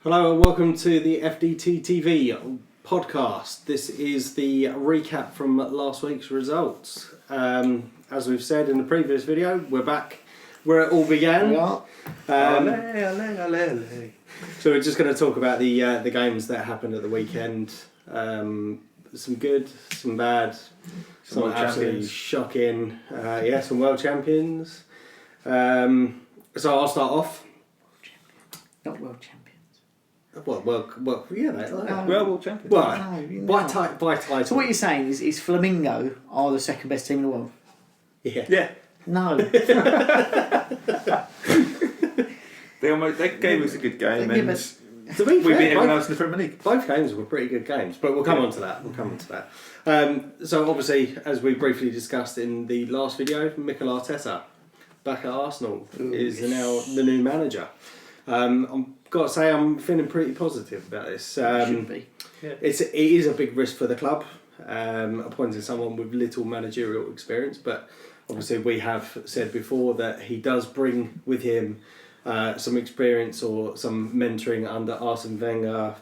Hello and welcome to the FDT-TV podcast. This is the recap from last week's results. As we've said in the previous video, we're back where it all began. So we're just going to talk about the games that happened at the weekend. Some good, some bad, some absolutely shocking. Some world champions. So I'll start off. Not world champions. Well, yeah, they are. World champions. Well, by title. So what you're saying is Flamingo are the second best team in the world? Yeah. No. They gave us a good game, and To be we beat fair, everyone else in the Premier League. both games were pretty good games, but we'll come on to that. So obviously, as we briefly discussed in the last video, Mikel Arteta, back at Arsenal, is now the new manager. I've got to say, I'm feeling pretty positive about this. Should be. Yeah. It is a big risk for the club, appointing someone with little managerial experience, but obviously we have said before that he does bring with him some experience or some mentoring under Arsene Wenger,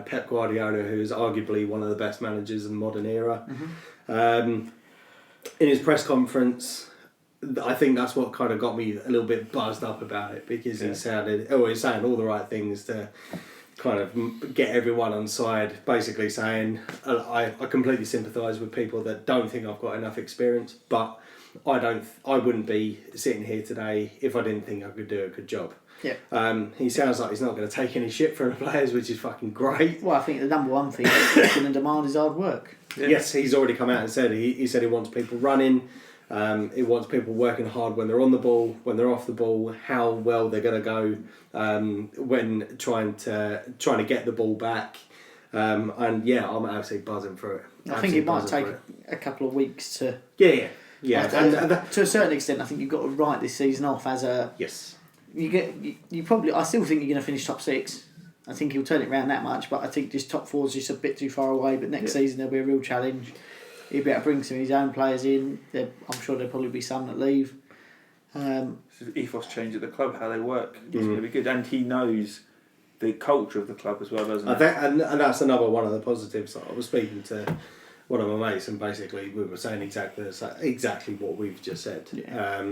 Pep Guardiola, who is arguably one of the best managers in the modern era. Mm-hmm. In his press conference, I think that's what kind of got me a little bit buzzed up about it, because he's saying all the right things to kind of get everyone on side, basically saying I completely sympathise with people that don't think I've got enough experience, but I wouldn't be sitting here today if I didn't think I could do a good job. Yeah. He sounds like he's not going to take any shit from the players, which is fucking great. Well, I think the number one thing that's going to demand is hard work. Yeah. Yes, he's already come out and said he said he wants people running. He wants people working hard when they're on the ball, when they're off the ball, how well they're going to go when trying to get the ball back. I'm absolutely buzzing for it. I think it might take a couple of weeks to... Yeah. To a certain extent, I think you've got to write this season off as a... Yes. You probably... I still think you're going to finish top six. I think he'll turn it around that much, but I think just top four is just a bit too far away. But next season there'll be a real challenge. He'll be able to bring some of his own players in. I'm sure there'll probably be some that leave. It's an ethos change at the club, how they work. It's going to be good, and he knows the culture of the club as well, doesn't he? And that's another one of the positives. I was speaking to one of my mates, and basically we were saying exactly what we've just said. Yeah.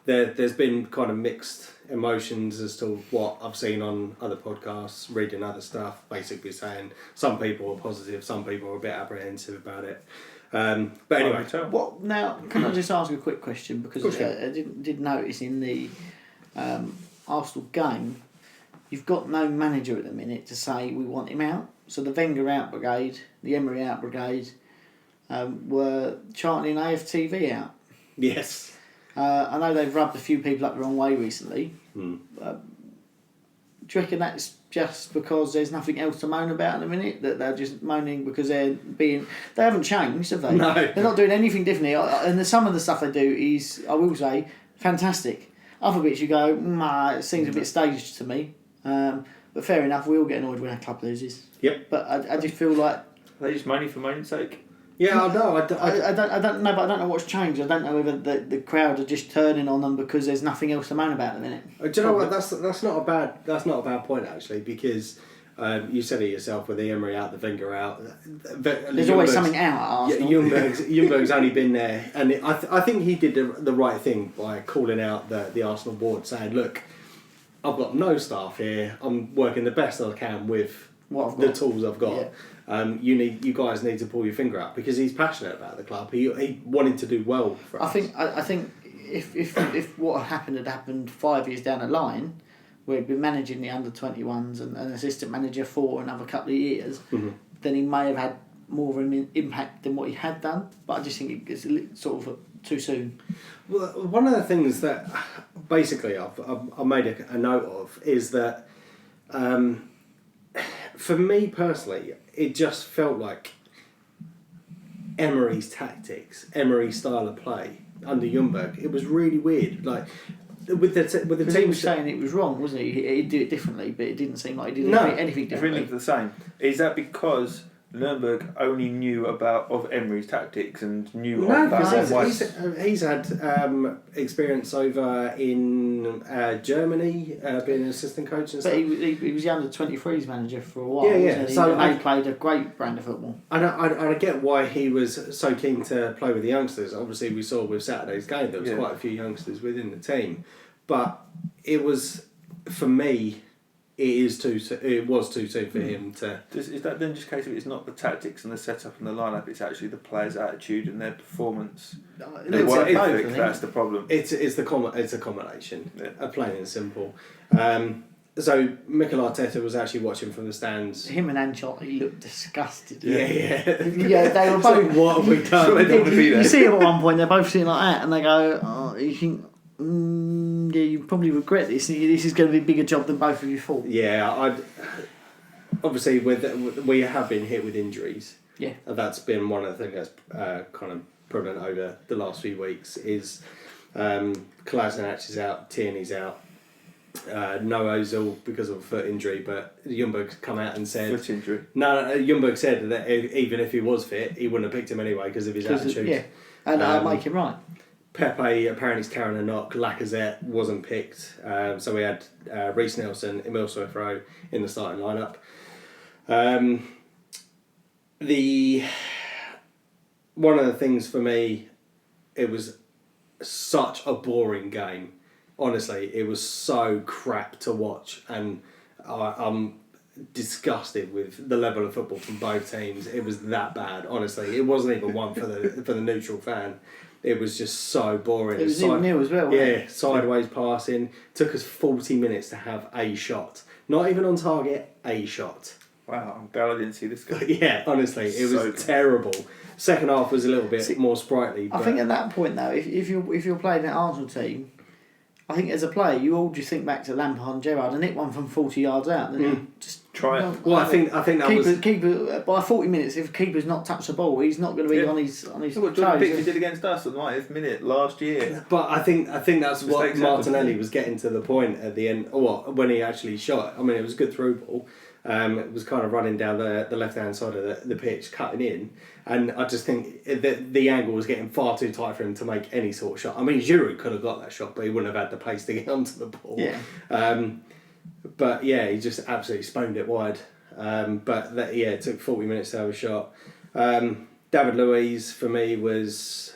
There's been kind of mixed emotions as to what I've seen on other podcasts, reading other stuff, basically saying some people are positive, some people are a bit apprehensive about it. But anyway, what now? Can I just ask a quick question, because I did notice in the Arsenal game, you've got no manager at the minute to say we want him out. So the Wenger out brigade, the Emery out brigade, were chanting AFTV out. yes. I know they've rubbed a few people up the wrong way recently. Do you reckon that's just because there's nothing else to moan about at the minute? That they're just moaning because they haven't changed, have they? No. They're not doing anything differently. And some of the stuff they do is, I will say, fantastic. Other bits you go, it seems a bit staged to me. But fair enough, we all get annoyed when our club loses. Yep. But I just feel like... Are they just moaning for moaning's sake? Yeah, I know. I don't know, but I don't know what's changed. I don't know whether the crowd are just turning on them because there's nothing else to moan about at the minute. Do you know what? That's not a bad point, actually, because you said it yourself with the Emery out, the Wenger out. There's always something out at Arsenal. Ljungberg's only been there, and I think he did the right thing by calling out the Arsenal board, saying, "Look, I've got no staff here. I'm working the best I can with the tools I've got. Yeah. You guys need to pull your finger out," because he's passionate about the club. He wanted to do well for us. I think if what had happened 5 years down the line, where he'd been managing the under-21s and an assistant manager for another couple of years, then he may have had more of an impact than what he had done. But I just think it's sort of too soon. Well, one of the things that basically I've made a note of is that for me personally, it just felt like Emery's tactics, Emery's style of play under Ljungberg. It was really weird. Like with the team, he was saying it was wrong, wasn't he? He'd do it differently, but it didn't seem like he did anything differently. Everything looked the same. Is that because Nuremberg only knew of Emery's tactics and knew No, of that. because he's had experience over in Germany, being an assistant coach and stuff. But he was the under-23s manager for a while. Yeah. Wasn't he? So and they played a great brand of football. I get why he was so keen to play with the youngsters. Obviously, we saw with Saturday's game there was quite a few youngsters within the team, but it was, for me, it was too soon for him to. Is that then just a case of it's not the tactics and the setup and the lineup? It's actually the players' attitude and their performance. They weren't perfect. That's the problem. It's a combination, plain and simple. So Mikel Arteta was actually watching from the stands. Him and Ancelotti looked disgusted. Yeah. Yeah, they were both. What have we done? You see them at one point, they're both sitting like that, and they go, "Oh, you think, yeah, you probably regret this. This is going to be a bigger job than both of you thought." Yeah, obviously we have been hit with injuries. Yeah, that's been one of the things that's kind of prevalent over the last few weeks. Is Kolasinac is out, Tierney's out. No Ozil because of a foot injury, but Ljungberg's come out and said foot injury. No, Ljungberg said that even if he was fit, he wouldn't have picked him anyway because of his attitude. Yeah, and I'll make him right. Pepe apparently is carrying a knock. Lacazette wasn't picked, so we had Reece Nelson, Emil Smith-Rowe in the starting lineup. One of the things for me, it was such a boring game. Honestly, it was so crap to watch, and I'm disgusted with the level of football from both teams. It was that bad. Honestly, it wasn't even one for the neutral fan. It was just so boring. It was 0-0 as well. Yeah, sideways passing. Took us 40 minutes to have a shot. Not even on target, a shot. Wow, I'm glad I didn't see this guy. Yeah, honestly, it was terrible. Second half was a little bit more sprightly. I think at that point though, if you're playing that Arsenal team, I think as a player, you all just think back to Lampard and Gerrard and hit one from 40 yards out. Then just try it. Well, I think that keeper by 40 minutes. If a keeper's not touched the ball, he's not going to be on his toes. What Jordan Pickford did against us on the 90th minute last year. But I think that's what Martinelli was getting to the point at the end, or when he actually shot. I mean, it was a good through ball. It was kind of running down the left-hand side of the pitch, cutting in. And I just think the angle was getting far too tight for him to make any sort of shot. I mean, Giroud could have got that shot, but he wouldn't have had the pace to get onto the ball. Yeah. But yeah, he just absolutely spooned it wide. It took 40 minutes to have a shot. David Luiz, for me, was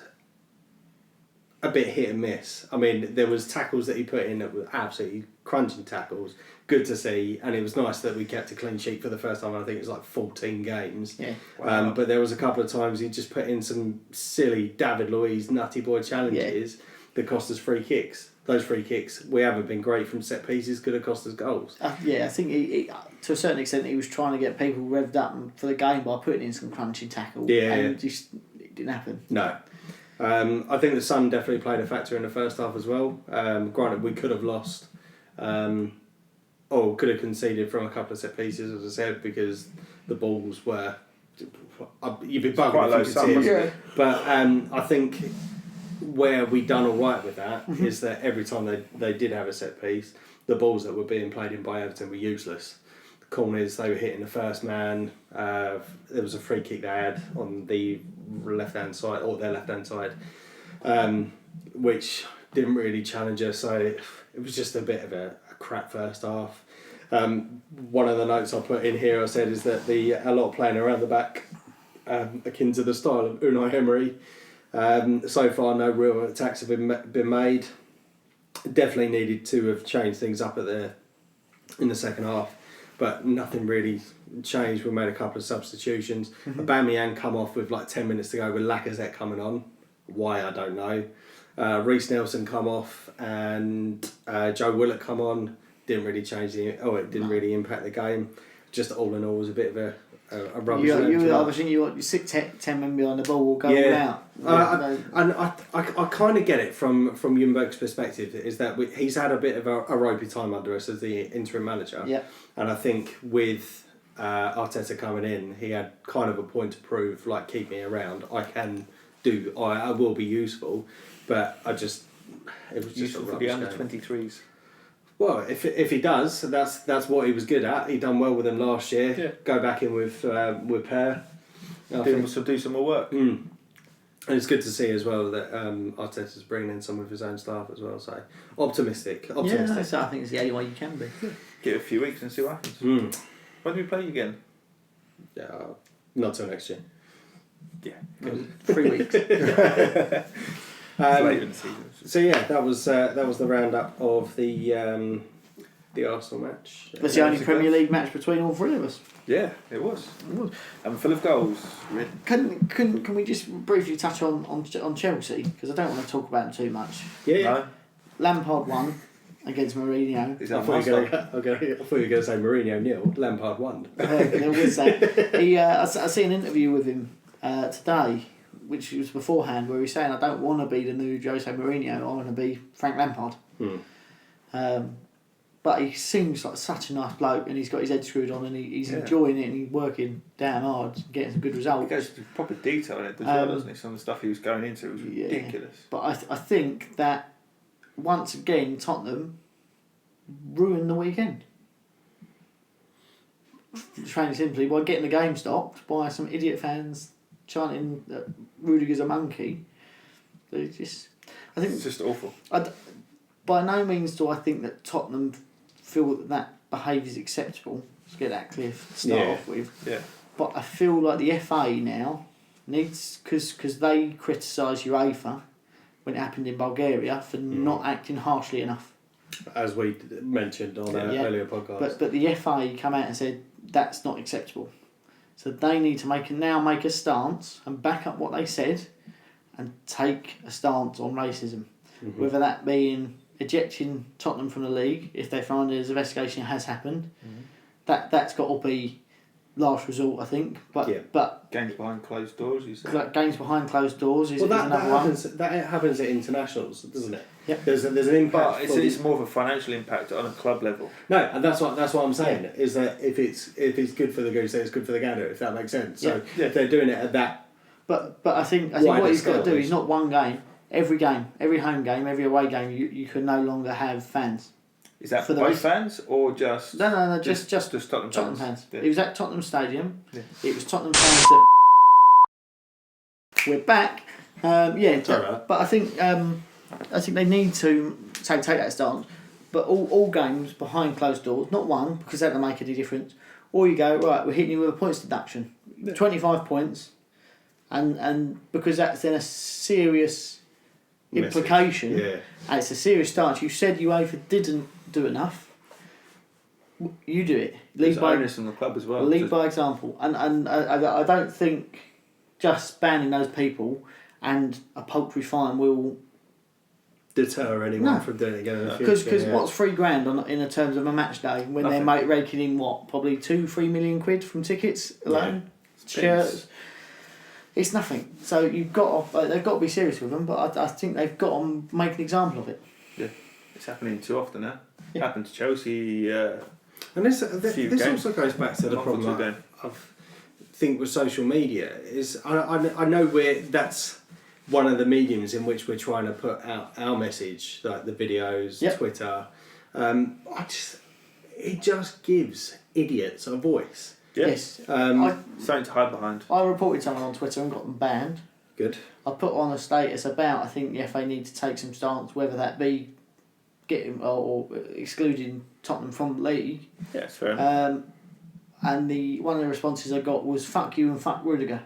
a bit hit and miss. I mean, there was tackles that he put in that were absolutely crunching tackles. Good to see, and it was nice that we kept a clean sheet for the first time. I think it was like 14 games. Yeah. Wow. But there was a couple of times he just put in some silly David Luiz nutty boy challenges that cost us free kicks. Those free kicks, we haven't been great from set pieces, could have cost us goals. I think he, to a certain extent, he was trying to get people revved up for the game by putting in some crunching tackle. And just it didn't happen. No. I think the sun definitely played a factor in the first half as well. Granted, we could have lost. Or could have conceded from a couple of set pieces, as I said, because the balls were. You'd be bugging if you could see it. But I think where we done all right with that is that every time they did have a set piece, the balls that were being played in by Everton were useless. The corners, they were hitting the first man. There was a free kick they had on the left-hand side, or their left-hand side, which didn't really challenge us. So it was just a bit of a crap first half. One of the notes I put in here, I said, is that a lot of playing around the back, akin to the style of Unai Emery. So far, no real attacks have been made. Definitely needed to have changed things up in the second half, but nothing really changed. We made a couple of substitutions. Aubameyang come off with like 10 minutes to go with Lacazette coming on. Why, I don't know. Reece Nelson come off and Joe Willock come on. Didn't really change it didn't really impact the game. Just all in all, was a bit of a rubbish. You want 10 men behind the ball will go all out. And I kind of get it from Ljungberg's perspective, is that he's had a bit of a ropey time under us as the interim manager. Yeah. And I think with Arteta coming in, he had kind of a point to prove, like, keep me around. I will be useful, but it was just useful a for the rubbish under game. 23s. Well, if he does, that's what he was good at. He done well with them last year. Yeah. Go back in with Per. Do some more work. And it's good to see as well that Arteta's bringing in some of his own staff as well. So optimistic. Yeah, so I think it's the only way you can be. Give it a few weeks and see what happens. When do we play again? Yeah, not till next year. Yeah, 3 weeks. later in the season. So yeah, that was the roundup of the Arsenal match. That's the only Premier League match between all three of us. Yeah, it was. And full of goals. Can we just briefly touch on Chelsea, because I don't want to talk about them too much. Yeah. No? Lampard won against Mourinho. Is I that thought you were going to say Mourinho nil, Lampard won. There was that. I see an interview with him today, which was beforehand, where he's saying, I don't want to be the new Jose Mourinho, I want to be Frank Lampard. But he seems like such a nice bloke, and he's got his head screwed on, and he's enjoying it, and he's working damn hard, getting some good results. He goes into proper detail in it as well, doesn't he? Some of the stuff he was going into was ridiculous. But I think that once again Tottenham ruined the weekend. Plain simply by getting the game stopped by some idiot fans chanting that Rudiger's a monkey. I think It's just awful. By no means do I think that Tottenham feel that behaviour is acceptable. Let's get that clear to start off with. Yeah. But I feel like the FA now needs, because they criticise UEFA when it happened in Bulgaria for not acting harshly enough. As we mentioned on an earlier podcast. But the FA come out and said that's not acceptable. So they need to make a stance and back up what they said and take a stance on racism. Whether that being ejecting Tottenham from the league if they find there's an investigation has happened. That's got to be last resort, I think. But games behind closed doors, you said. Games behind closed doors is that another happens, one. That happens at internationals, doesn't it? Yep. There's an impact. But it's more of a financial impact on a club level. No, and that's what I'm saying is that if it's good for the goose, then it's good for the gander. If that makes sense. So if they're doing it at that. But I think what he's got to do is not one game. Every home game, every away game, you can no longer have fans. Is that for both fans or just... No, just Tottenham fans. Yeah. It was at Tottenham Stadium. Yeah. It was Tottenham fans that... We're back. But I think they need to take that stance. But all games behind closed doors, not one, because that will make any difference. Or you go, right, we're hitting you with a points deduction. 25 points. And because that's then a serious... implication, and it's a serious stance. You said UEFA didn't do enough. You do it. Lead by onus on the club as well. Lead by example, and I don't think just banning those people and a paltry fine will deter anyone from doing it again in the future. Because what's £3,000 in terms of a match day when they're raking in probably 2-3 million quid from tickets alone, shirts. It's nothing. So they've got to be serious with them, but I think they've got to make an example of it. Yeah, it's happening too often now. It happened to Chelsea. And this also goes back to the problem I think with social media is I know that's one of the mediums in which we're trying to put out our message, like the videos, Twitter. It just gives idiots a voice. Yes. Something to hide behind. I reported someone on Twitter and got them banned. Good. I put on a status about I think the FA need to take some stance, whether that be getting or excluding Tottenham from the league. Yeah, it's fair enough. And one of the responses I got was "fuck you" and "fuck Rudiger."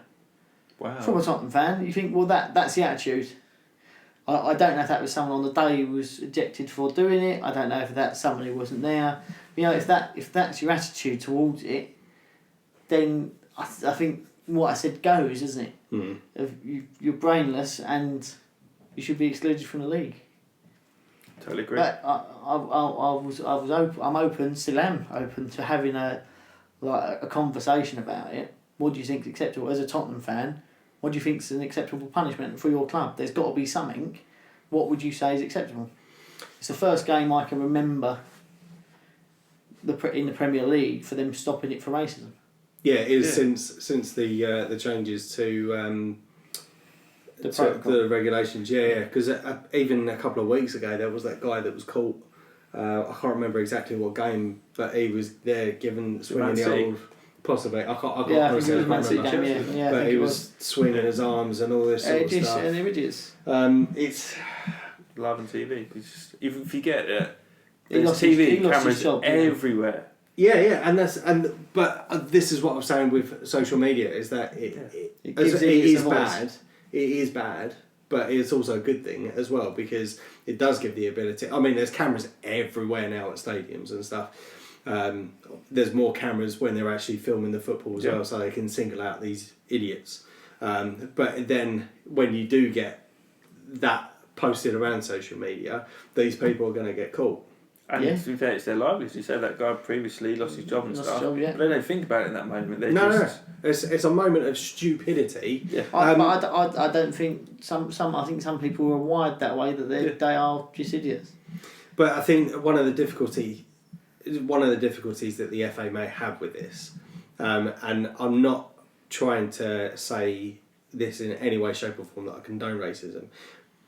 Wow. From a Tottenham fan, you think, well, that's the attitude. I don't know if that was someone on the day who was ejected for doing it. I don't know if that's someone who wasn't there. If that's your attitude towards it, then I think what I said goes, isn't it? You're brainless and you should be excluded from the league. Totally agree. But I'm open, still am open to having a conversation about it. What do you think is acceptable as a Tottenham fan? What do you think is an acceptable punishment for your club? There's got to be something. What would you say is acceptable? It's the first game I can remember in the Premier League for them stopping it for racism. Yeah, it is since the changes to the regulations. Yeah, because even a couple of weeks ago there was that guy that was caught I can't remember exactly what game, but he was there swinging Man the City. old. Possibly, I can't. Yeah, I honestly, think it was Man can't City remember. game, yeah. I But think he it was swinging his arms and all this sort of stuff. And it is. It's Live on TV. It's just, even if you get it, He there's lost his- TV he lost his cameras job, yeah. everywhere. yeah, but this is what I'm saying with social media is that It it gives is a voice. bad. It is bad, but it's also a good thing as well because it does give the ability. I mean, there's cameras everywhere now at stadiums and stuff. There's more cameras when they're actually filming the football as well, so they can single out these idiots. But then when you do get that posted around social media, these people are going to get caught. And Yeah. to be fair, it's their livelihoods. You said that guy previously lost his job and Lost stuff. his job, yeah. But they don't think about it in that moment. They No, just, it's a moment of stupidity. Yeah. But I don't think I think some people are wired that way that they are just idiots. But I think one of the difficulties that the FA may have with this, and I'm not trying to say this in any way, shape, or form that I condone racism,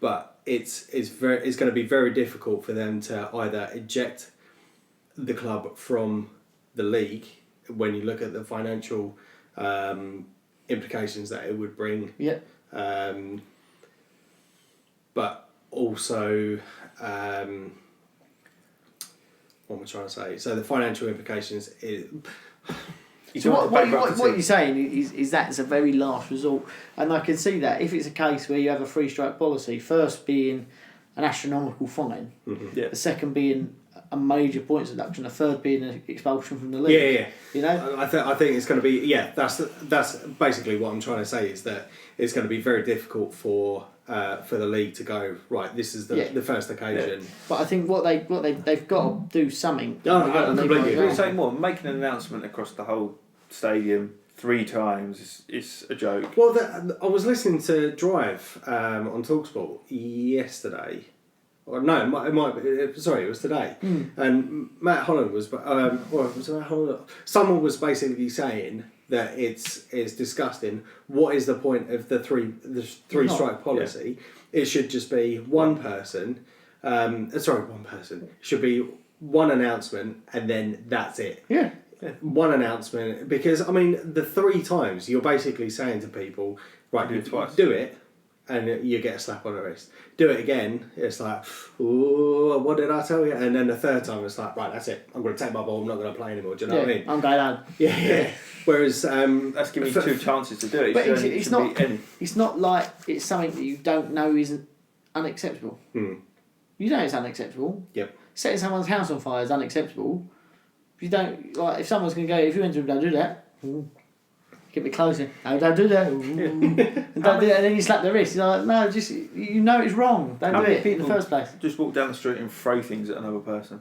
but it's going to be very difficult for them to either eject the club from the league when you look at the financial implications that it would bring. Yeah. But also, what am I trying to say? So the financial implications is. So what you're saying is that's a very last resort, and I can see that if it's a case where you have a three-strike policy, first being an astronomical fine, the second being a major points deduction, the third being an expulsion from the league. Yeah. You know, I think it's going to be that's basically what I'm trying to say is that it's going to be very difficult for the league to go right. This is the first occasion. but I think they've got to do something. No, They've got to completely lead by agree. It's like example. more making an announcement across the whole stadium 3 times. It's a joke. Well, I was listening to Drive on TalkSport yesterday. Or no, it might be. Sorry, it was today. And Matt Holland was. Was it Matt Holland? Someone was basically saying that it's disgusting. What is the point of the three strike policy? It should just be one person. One person. It should be one announcement and then that's it. Yeah. One announcement, because I mean the 3 times you're basically saying to people, right, Do it twice. do it, and you get a slap on the wrist. Do it again, it's like, ooh, what did I tell you? And then the 3rd time it's like, right, that's it. I'm going to take my ball. I'm not going to play anymore. Do you know what I mean? I'm going home. Yeah. Whereas That's giving you 2 chances to do it. But So it's it not. should be It's not like it's something that you don't know isn't unacceptable. You know it's unacceptable. Yep. Setting someone's house on fire is unacceptable. If you don't if someone's going to go, if you enter them, don't do that. Get me closer. No, don't do that. And don't do that. And then you slap the wrist. You're like, no, just you know it's wrong. Don't do it in the first place. Just walk down the street and throw things at another person.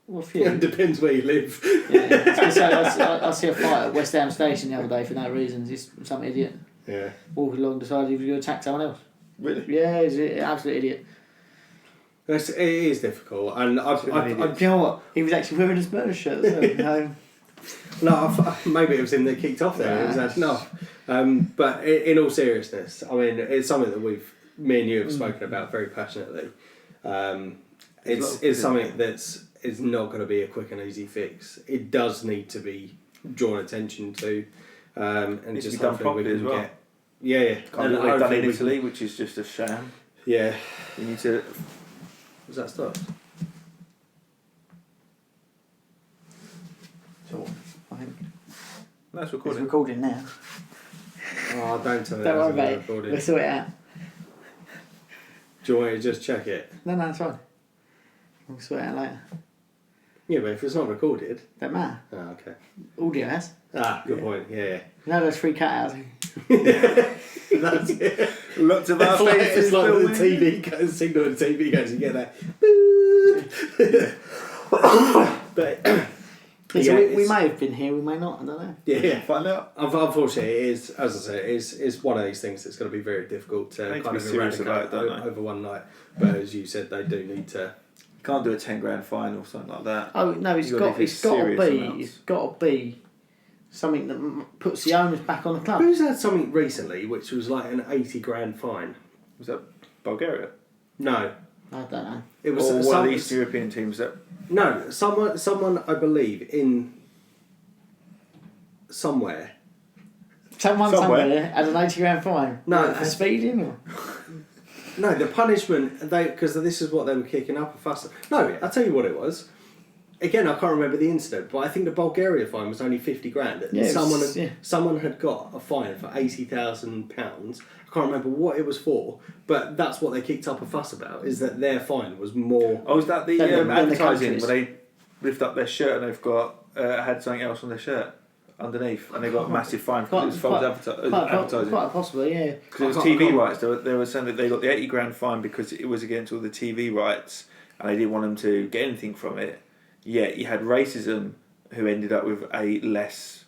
Well, a few. It depends where you live. I see a fight at West Ham Station the other day for no reason. Just some idiot Yeah. walking along decided he was going to attack someone else. Really? Yeah, he's an absolute idiot. It is difficult, and Do you know what? He was actually wearing a Spurs shirt. Maybe it was him that kicked off there. It was actually not. But in all seriousness, I mean, it's something that me and you have spoken about very passionately. It's something it's not going to be a quick and easy fix. It does need to be drawn attention to, and Needs to just be done hopefully we properly can as well. get. Yeah. Kind of what they've done hopefully in we Italy, which is just a sham. Yeah. You need to. Was that stuff? So, I think No, it's it's recording. recording now. Oh, don't tell me Don't worry that about it. recording. We'll sort it out. Do you want me to just check it? No, it's fine. We'll sort it out later. Yeah, but if it's not recorded. Don't matter. Oh, okay. Audio has. Good point. Yeah. You know those 3 cutouts? That's it. Lots of our It's like, faces it's like when the filming. TV goes, signal on the TV goes, you get that. But So we it's- may have been here, we may not, I don't know. yeah. Find out. Unfortunately, it is, as I say, it's one of these things that's going to be very difficult They to need to kind be of serious eradicate about it, don't they? over one night. But as you said, they do need to. You can't do a 10 grand fine or something like that. Oh no, You've got to it's give got to serious be amounts. it's got to be something that puts the owners back on the club. Who's had something recently which was like an 80 grand fine? Was that Bulgaria? No, I don't know. It was or one of the East European teams that. No, someone I believe in somewhere. Someone somewhere had an £80 fine. No, for speeding or. No, the punishment because this is what they were kicking up a fuss. No, I'll tell you what it was. Again, I can't remember the incident, but I think the Bulgaria fine was only £50,000. Yeah, Someone had got a fine for £80,000. I can't remember what it was for, but that's what they kicked up a fuss about. Is that their fine was more? Oh, is that the Than the advertising countries. where they lift up their shirt and they've got had something else on their shirt underneath, and they got a massive fine because it was false advertising. Quite possibly, yeah. Because it was TV rights. They were saying that they got the £80,000 fine because it was against all the TV rights, and they didn't want them to get anything from it. Yet you had racism who ended up with a lesser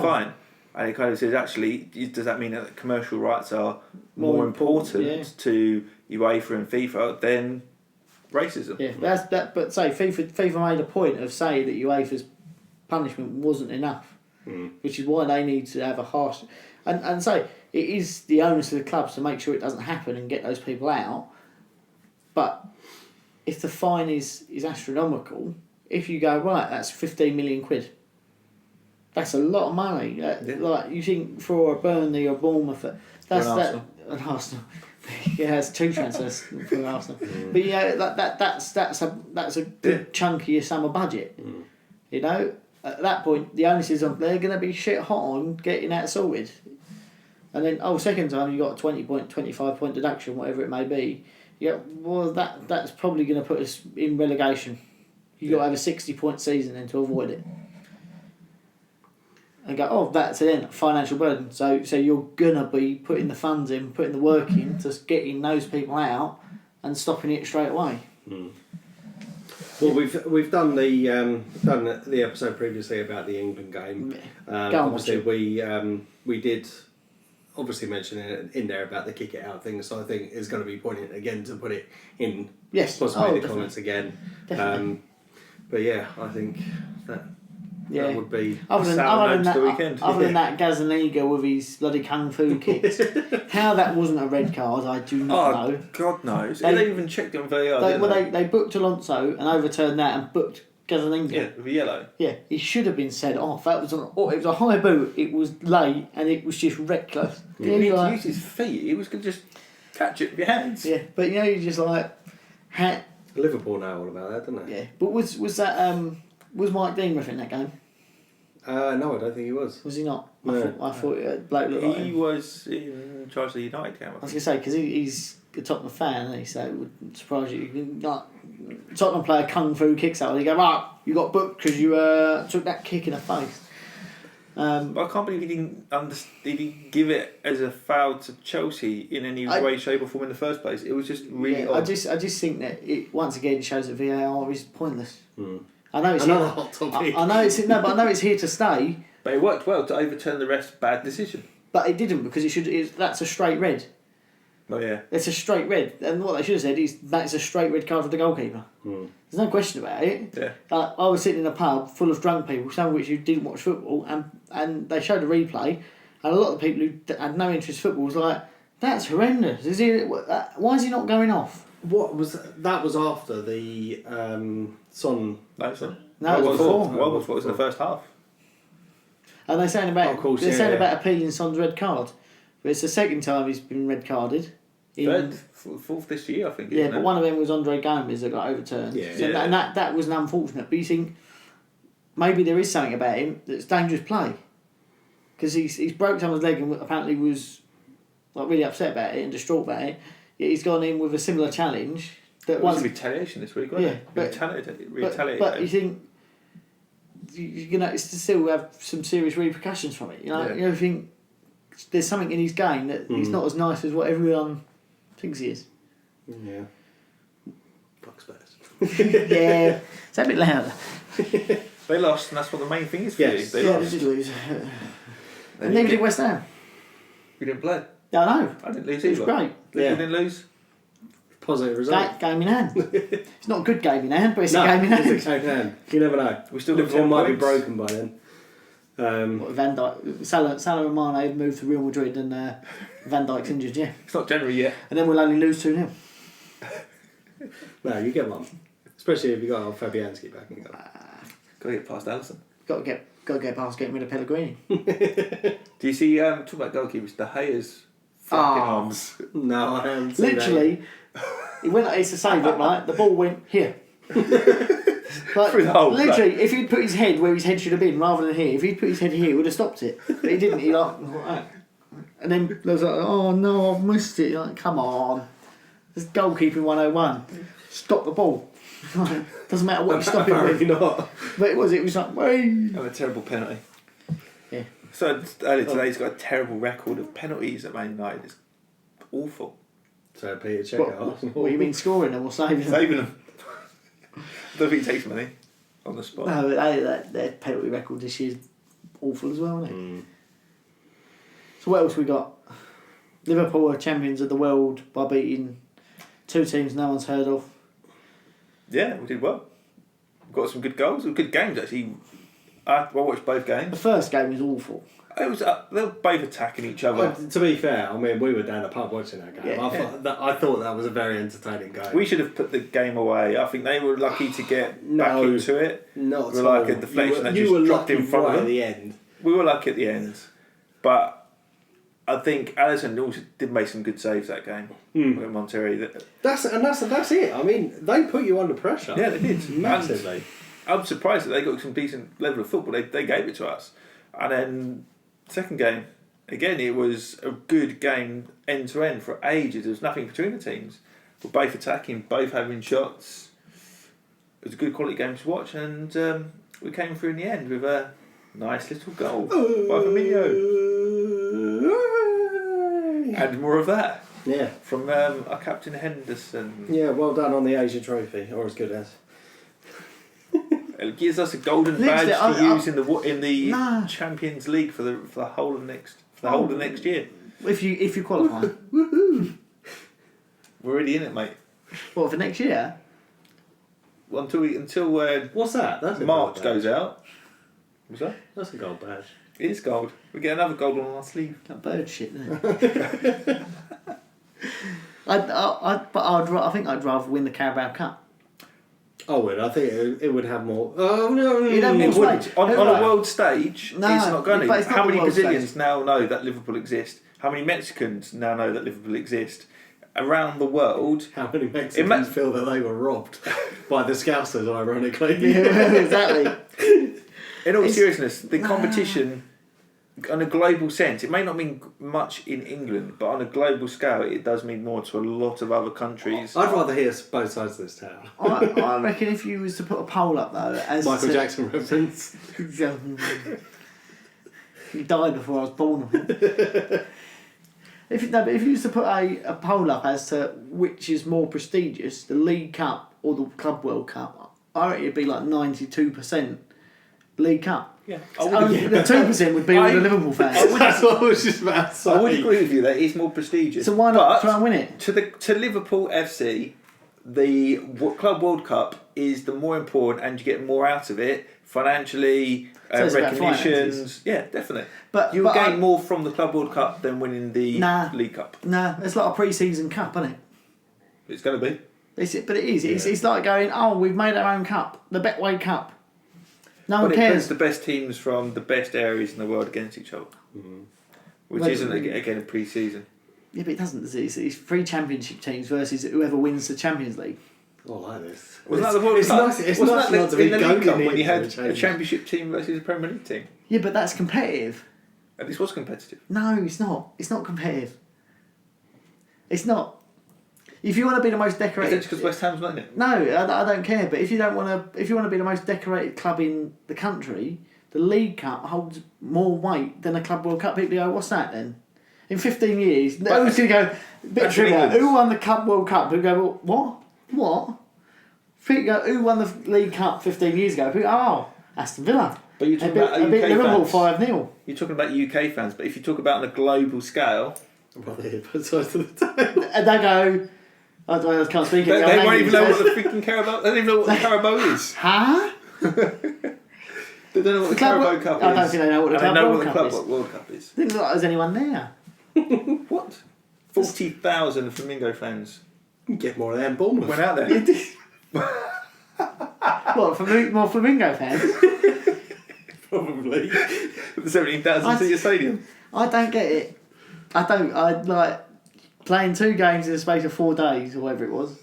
fine. And it kind of says, actually, does that mean that commercial rights are more important to UEFA and FIFA than racism? Yeah, but say FIFA made a point of saying that UEFA's punishment wasn't enough, which is why they need to have a harsh. And say it is the onus of the clubs to make sure it doesn't happen and get those people out. But if the fine is astronomical, if you go right, that's 15 million quid. That's a lot of money. Like you think for a Burnley or Bournemouth, that's an Arsenal. Yeah, it's 2 transfers for Arsenal. But that's a good chunk of your summer budget. You know, at that point the onus is on. They're going to be shit hot on getting that sorted. And then second time you got a 20 point, 25 point deduction, whatever it may be. Yeah, well that's probably going to put us in relegation. You got to have a 60-point season then to avoid it. And go, that's then financial burden. So you're gonna be putting the funds in, putting the work in to getting those people out and stopping it straight away. Well, we've done the episode previously about the England game. Obviously, we did obviously mention it in there about the kick it out thing. So I think it's going to be poignant again to put it in. Yes, possibly the comments again. But yeah, I think that would be other than that Gazaniga with his bloody kung fu kicks. How that wasn't a red card, I do not know. God knows. They even checked it on VAR. They booked Alonso and overturned that and booked Gazaniga. Yeah, with a yellow. Yeah, he should have been sent off. It was a high boot. It was late and it was just reckless. He used his feet. He was going to just catch it with your hands. Yeah, but you're just like. Liverpool know all about that, don't they? Yeah, but was Mike Dean in that game? No, I don't think he was. Was he not? No. I thought bloke looked like him. He was in charge of the United game. I was going to say because he's a Tottenham fan, isn't he? So it would surprise you. Like Tottenham player kung fu kicks out, and you go, right, you got booked because you took that kick in the face. But I can't believe he didn't give it as a foul to Chelsea in any way, shape or form in the first place. It was just really odd. I just think that it once again shows that VAR is pointless. I know it's another hot topic. I know it's here to stay. But it worked well to overturn the ref's bad decision. But it didn't because that's a straight red. Oh yeah. It's a straight red, and what they should have said is that's a straight red card for the goalkeeper. There's no question about it. Yeah. Like, I was sitting in a pub full of drunk people, some of which who didn't watch football, and they showed a replay, and a lot of the people who had no interest in football was like, "That's horrendous. Why is he not going off?" What was that? Was after the Son? No, son. No, it was before. Well, before it was in the first half. And they're saying about about appealing Son's red card, but it's the second time he's been red carded. Fourth this year, I think. Yeah, but one of them was Andre Gomez that got overturned. Yeah. So and that was an unfortunate. But you think maybe there is something about him that's dangerous play, because he's broke someone's leg and apparently was like really upset about it and distraught about it. Yet he's gone in with a similar challenge. That was a retaliation this week, wasn't it? Retaliate. But you think it's to still have some serious repercussions from it. You think there's something in his game that he's not as nice as what everyone thinks he is. Yeah. Fuck Spurs. Yeah, it's a bit louder. They lost, and that's what the main thing is for you. They lost. They did lose. And neither did West Ham. We didn't play. Yeah, I know. I didn't lose either. It was great. We didn't lose. Positive result. Game in hand. It's not a good game in hand, but it's a game in hand. It's a game in hand. You never know. We still Liverpool might be broken by then. Van Dijk, Salah and Mane moved to Real Madrid, and Van Dijk's injured. Yeah, it's not January yet, and then we'll only lose 2-0. No, you get one. Especially if you got Fabianski back in goal. Got to get past Alisson. Got to get past getting rid of Pellegrini. Do you see, talk about goalkeepers, De Gea's flapping arms? No, I haven't seen Literally, he went like this to save it, right? The ball went here. Like, Through the hole. literally, if he'd put his head where his head should have been rather than here, if he'd put his head here, he would have stopped it. But he didn't. He like that. And then there was like, oh no, I've missed it. You're like, come on. This is goalkeeping 101. Stop the ball. Doesn't matter what you stop it with. not. But it was like, wait. And a terrible penalty. Yeah. So earlier today, he's got a terrible record of penalties at Man United. It's awful. So Peter, check it out. What you mean scoring them or saving them? Saving them. I don't think he takes money on the spot. No, but their penalty record this year is awful as well, isn't it? Mm. So what else we got? Liverpool are champions of the world by beating two teams no one's heard of. Yeah, we did well. We got some good goals, good games actually. I watched both The games. first game was awful. It was they were both attacking each other. To be fair, I mean, we were down the pub watching that game. Yeah. I thought that was a very entertaining game. We should have put the game away. I think they were lucky to get back No. into it. Not We at were like all. a deflection that you just were dropped lucky in front of right them. at the end. We were lucky at the end, but I think Alisson also did make some good saves that game with Monterrey. That's it. I mean, they put you under pressure. Yeah, they did Massively. I'm surprised that they got some decent level of football. They gave it to us, and then second game again, it was a good game end to end for ages. There was nothing between the teams. We're both attacking, both having shots. It was a good quality game to watch, and we came through in the end with a nice little goal by Firmino. And more of that Yeah. from our captain Henderson. Yeah, well done on the Asia Trophy, or as good as. It gives us a golden Literally, badge to I- use in the Nah. Champions League for the whole of next year. If you qualify. We're already in it, mate. What, for next year? Well, until What's that? That's a March gold goes badge. out. What's that? That's a gold badge. It is gold. We get another gold on our sleeve. That bird shit, isn't it? I think I'd rather win the Carabao Cup. I would. I think it would have more. Oh no! It'd have more It wouldn't. Right. On a Right. world stage, No, it's not going but to. it's not How the many world Brazilians stage. now know that Liverpool exists? How many Mexicans now know that Liverpool exists? Around the world, How many Mexicans feel that they were robbed by the Scousers, ironically? Yeah, exactly. in all It's- seriousness, the competition, on a global sense, it may not mean much in England, but on a global scale, it does mean more to a lot of other countries. I'd rather hear both sides of this tale. I reckon if you was to put a poll up though, as Michael to, Jackson reference. He died before I was born. If you used to put a poll up as to which is more prestigious, the League Cup or the Club World Cup, I reckon it'd be like 92% League Cup. Yeah, Only the 2% would be all the Liverpool fans. That's what I was just about to say. I would agree with you that it is more prestigious. So why not But try and win it? to Liverpool FC, the Club World Cup is the more important, and you get more out of it financially, So it's about recognitions. finances. Yeah, definitely. But You'll gain I- more from the Club World Cup than winning the Nah. League Cup. Nah, it's like a pre-season cup, isn't it? It's going to be. But it is. It's like going, oh, we've made our own cup, the Betway Cup. No But one it cares. puts the best teams from the best areas in the world against each other. Which Well, isn't, again, a pre-season. Yeah, but it doesn't. It's three championship teams versus whoever wins the Champions League. I like this. Wasn't that the World it's Cup? Nice, it's Wasn't nice that not to be in the League Cup goading when you it had to a change. Championship team versus a Premier League team? Yeah, but that's competitive. And this was competitive. No, it's not. It's not competitive. It's not. If you want to be the most Is that decorated, just because West Ham's not in it? no, I don't care. But if you don't want to, if you want to be the most decorated club in the country, the League Cup holds more weight than a Club World Cup. People go, what's that then? In 15 years, who's going to go? Bit That's trivia. England. Who won the Club World Cup? People go, well, what? People go, who won the League Cup 15 years ago? People go, oh, Aston Villa. But you're They talking about beat UK Liverpool fans. 5-0. You're talking about UK fans, but if you talk about on a global scale, I'd rather hear both sides of the tale. And they go, I can't speak they it. won't even know what the freaking Carabao. They don't even know what the Carabao is. Huh? They don't know what the Club Carabao World- Cup is. I don't think they know what the And Club they know World what the Cup is. Club World Cup is. Didn't look like there's anyone there. What? 40,000 Flamingo fans Get more of them Bournemouth. Went out there. What, more Flamingo fans? Probably. The 17,000 seat stadium. I don't get it. I like playing 2 games in the space of 4 days or whatever it was.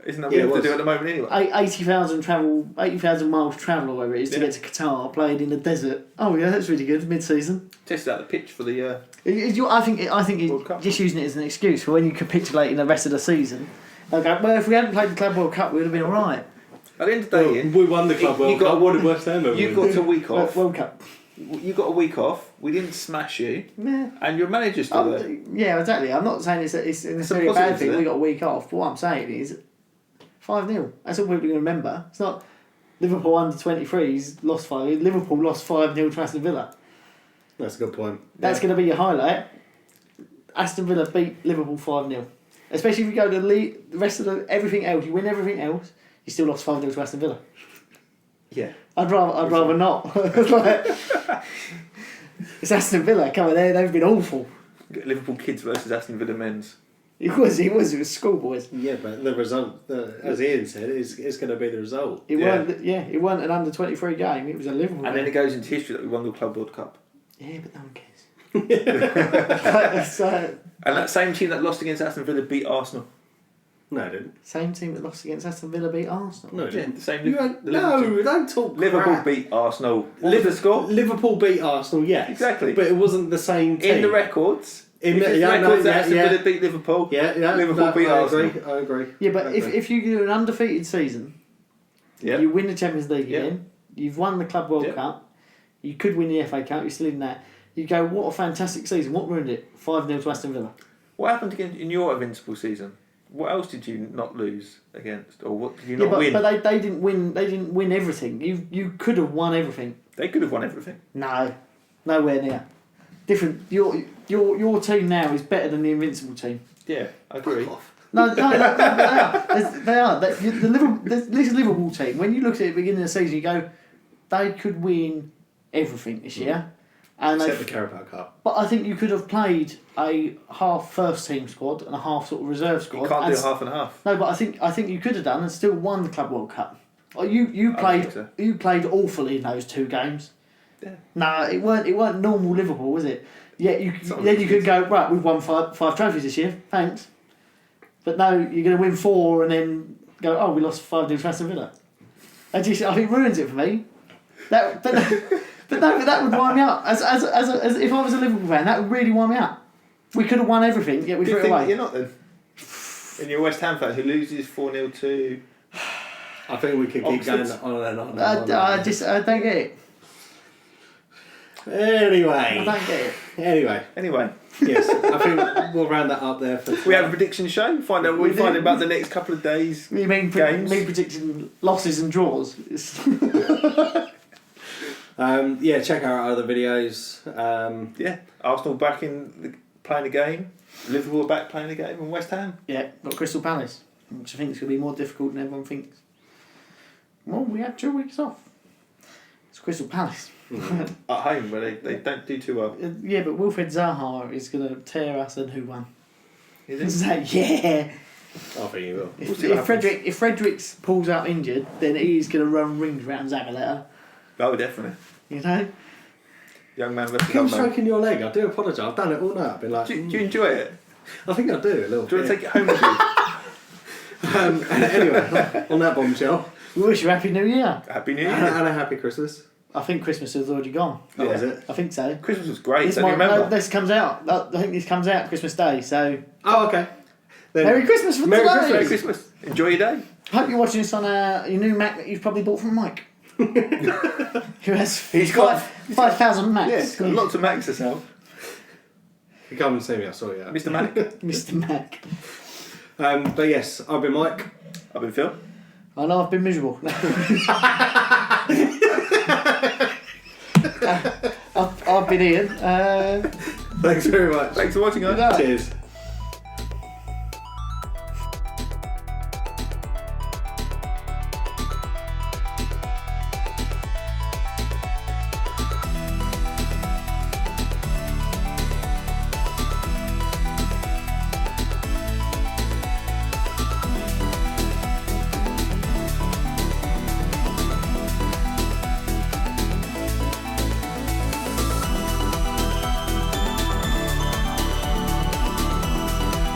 Isn't that what you have to do at the moment anyway? 80,000 miles travel or whatever it is to get to Qatar, playing in the desert. Oh yeah, that's really good, mid-season. Tested out the pitch for the... I think you're just using it as an excuse for when you capitulate in the rest of the season. Okay, well, if we hadn't played the Club World Cup, we would have been alright. At the end of the day, we won the Club World Cup. What did West Ham have? You got a week off. World Cup. You got a week off. We didn't smash you. Yeah. And your manager's still there. Yeah, exactly. I'm not saying it's necessarily a bad thing. We got a week off. But what I'm saying is 5-0. That's all people are going to remember. It's not Liverpool under 23s lost 5. Liverpool lost 5-0 to Aston Villa. That's a good point. That's going to be your highlight. Aston Villa beat Liverpool 5-0. Especially if you go to the rest of everything else, you win everything else, you still lost 5-0 to Aston Villa. Yeah. I'd rather not. It's Aston Villa. Come on, they've been awful. Liverpool kids versus Aston Villa men's. It was schoolboys. Yeah, but the result, as Ian said, is going to be the result. It weren't an under 23 game. It was a Liverpool. And then it goes into history that we won the Club World Cup. Yeah, but no one cares. And that same team that lost against Aston Villa beat Arsenal. No, it didn't. Same team that lost against Aston Villa beat Arsenal. No, it didn't. The same. Don't talk. Liverpool crap. beat Arsenal. What was the score? Liverpool beat Arsenal. Yes, exactly. But it wasn't the same team. In the records. Aston Villa beat Liverpool. Yeah, Liverpool beat Arsenal. I agree. Yeah, but if you do an undefeated season, you win the Champions League again. You've won the Club World Cup. You could win the FA Cup. You're still in that. You go, what a fantastic season. What ruined it? 5-0 to Aston Villa. What happened again in your invincible season? What else did you not lose against, or what did you not win? But they didn't win. They didn't win everything. You could have won everything. They could have won everything. No, nowhere near. Different. Your team now is better than the invincible team. Yeah, I agree. No, they are. This Liverpool team. When you look at it at the beginning of the season, you go, they could win everything this year. And except the Carabao Cup. But I think you could have played a half first team squad and a half sort of reserve squad. You can't do half and half. No, but I think you could have done and still won the Club World Cup. You played awfully in those 2 games. Yeah. No, it weren't normal Liverpool, was it? Yeah, you could go, right, we've won five trophies this year, thanks. But no, you're going to win 4 and then go, oh, we lost 5 to Aston Villa. I think it ruins it for me. But that would wind me up. As if I was a Liverpool fan, that would really wind me up. We could have won everything, yet we threw it away. You're not then. And you're a West Ham fan who loses 4-0 to. I think we could keep going on and on. I don't get it. Anyway. I don't get it. Anyway. Yes, I think we'll round that up there for we have a prediction show. Find out what we find about the next couple of days. You mean games? Me predicting losses and draws? Check out our other videos. Arsenal back playing a game. Liverpool are back playing a game, and West Ham. Yeah, got Crystal Palace, which I think is going to be more difficult than everyone thinks. Well, we had 2 weeks off. It's Crystal Palace. At home, where they don't do too well. Yeah, but Wilfred Zaha is going to tear us and who won? Is it? Yeah. I think he will. If Fredericks pulls out injured, then he's going to run rings around Zabaleta. Oh, definitely. You know? Young man versus Keep young man. stroking your leg. I do apologise. I've done it all night. I've been like, Do you enjoy it? I think I do a little bit. Do you want to take it home with you? Anyway, on that bombshell. We wish you a Happy New Year. Happy New Year. And a happy Christmas. I think Christmas is already gone. Oh, is it? I think so. Christmas was great. This Don't you remember? this comes out. I think this comes out Christmas Day. So. Oh, okay. Then Merry Christmas for Merry today. Merry Christmas. Enjoy your day. Hope you're watching this on your new Mac that you've probably bought from Mike. Who has 5,000 Macs. Yeah, he's got lots of Macs to sell. You come and see me, I saw you. Mr. Mac. Mr. Mac. But yes, I've been Mike. I've been Phil. I know I've been miserable. I've been Ian. Thanks very much. Thanks for watching, guys. Cheers.